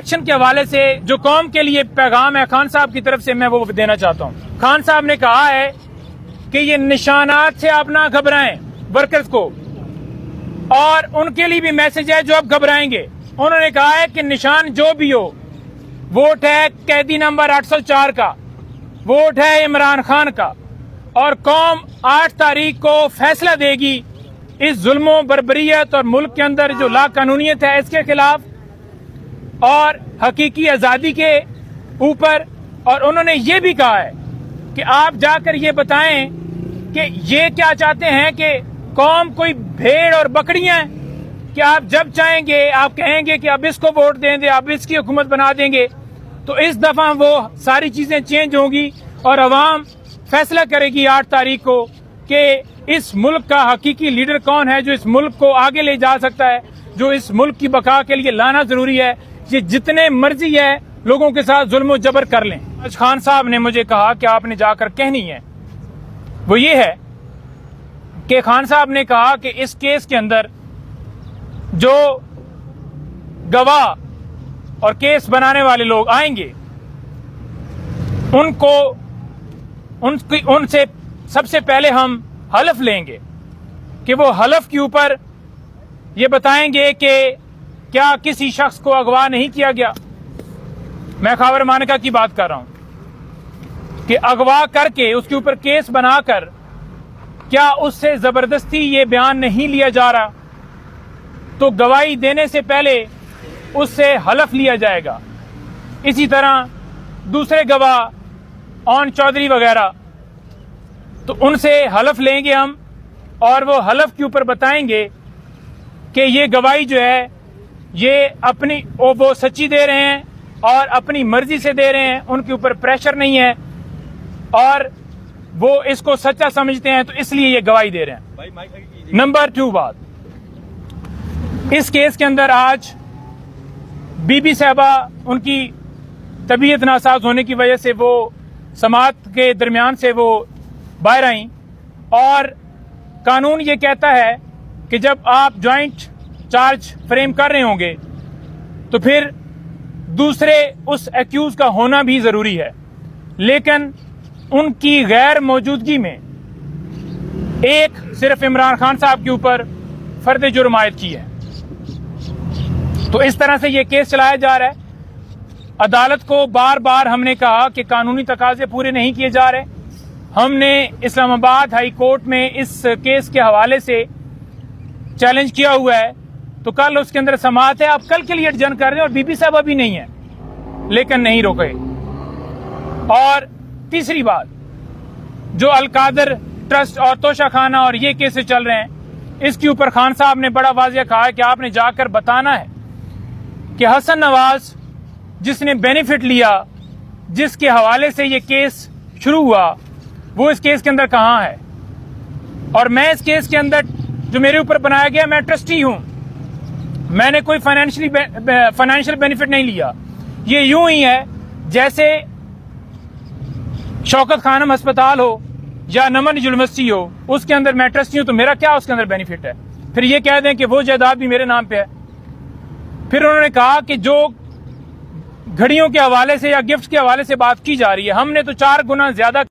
Action के हवाले से जो कौम के लिए पैगाम है खान साहब की तरफ से, मैं वो देना चाहता हूँ। खान साहब ने कहा है कि ये निशानात से आप ना घबराएं वर्कर्स को, और उनके लिए भी मैसेज है जो अब घबराएंगे। उन्होंने कहा है कि निशान जो भी हो, वोट है कैदी नंबर 804 का, वोट है इमरान खान का, और कौम 8 तारीख को फैसला देगी इस जुल्मों बर्बरियत और मुल्क के अंदर जो लाकानूनियत है इसके खिलाफ और हकीकी आजादी के ऊपर। और उन्होंने ये भी कहा है कि आप जाकर ये बताएं कि ये क्या चाहते हैं कि कौम कोई भेड़ और बकरियां हैं कि आप जब चाहेंगे आप कहेंगे कि अब इसको वोट दें, अब इसकी हुकूमत बना देंगे। तो इस दफा वो सारी चीजें चेंज होंगी और अवाम फैसला करेगी 8 तारीख को कि इस मुल्क का हकीकी लीडर कौन है जो इस मुल्क को आगे ले जा सकता है, जो इस मुल्क की बका के लिए लाना जरूरी है। ये जितने मर्जी है लोगों के साथ जुल्म जबर कर लें। आज खान साहब ने मुझे कहा कि आपने जाकर कहनी है, वो ये है कि खान साहब ने कहा कि इस केस के अंदर जो गवाह और केस बनाने वाले लोग आएंगे उनसे सबसे पहले हम हलफ लेंगे कि वो हलफ के ऊपर ये बताएंगे कि क्या किसी शख्स को अगवा नहीं किया गया। मैं खावर मानका की बात कर रहा हूं कि अगवा करके उसके ऊपर केस बनाकर क्या उससे जबरदस्ती ये बयान नहीं लिया जा रहा, तो गवाही देने से पहले उससे हलफ लिया जाएगा। इसी तरह दूसरे गवाह ऑन चौधरी वगैरह, तो उनसे हलफ लेंगे हम और वो हलफ के ऊपर बताएंगे कि ये गवाही जो है ये अपनी वो सच्ची दे रहे हैं और अपनी मर्जी से दे रहे हैं, उनके ऊपर प्रेशर नहीं है और वो इसको सच्चा समझते हैं, तो इसलिए ये गवाही दे रहे हैं। नंबर 2 बात, इस केस के अंदर आज बीबी साहबा उनकी तबीयत नासाज होने की वजह से वो समात के दरमियान से वो बाहर आई, और कानून ये कहता है कि जब आप ज्वाइंट चार्ज फ्रेम कर रहे होंगे तो फिर दूसरे उस एक्यूज का होना भी जरूरी है, लेकिन उनकी गैर मौजूदगी में एक सिर्फ इमरान खान साहब के ऊपर फर्द जुर्म आयद की है। तो इस तरह से ये केस चलाया जा रहा है। अदालत को बार बार हमने कहा कि कानूनी तकाजे पूरे नहीं किए जा रहे। हमने इस्लामाबाद हाई कोर्ट में इस केस के हवाले से चैलेंज किया हुआ है, तो कल उसके अंदर समाअत है, आप कल के लिए एडजर्न कर रहे हैं और बीबी साहब अभी नहीं है, लेकिन नहीं रोके। और तीसरी बात, जो अलकादर ट्रस्ट और तोशाखाना और ये केसेस चल रहे हैं, इसके ऊपर खान साहब ने बड़ा वाज़ेह कहा है कि आपने जाकर बताना है कि हसन नवाज जिसने बेनिफिट लिया, जिसके हवाले से ये केस शुरू हुआ, वो इस केस के अंदर कहां है। और मैं इस केस के अंदर जो मेरे ऊपर बनाया गया, मैं ट्रस्टी हूं, मैंने कोई फाइनेंशियल बेनिफिट नहीं लिया। ये यूं ही है जैसे शौकत खानम अस्पताल हो या नमन यूनिवर्सिटी हो, उसके अंदर मैं ट्रस्टी हूं, तो मेरा क्या उसके अंदर बेनिफिट है। फिर ये कह दें कि वो जायदाद भी मेरे नाम पे है। फिर उन्होंने कहा कि जो घड़ियों के हवाले से या गिफ्ट के हवाले से बात की जा रही है, हमने तो 4 गुना ज्यादा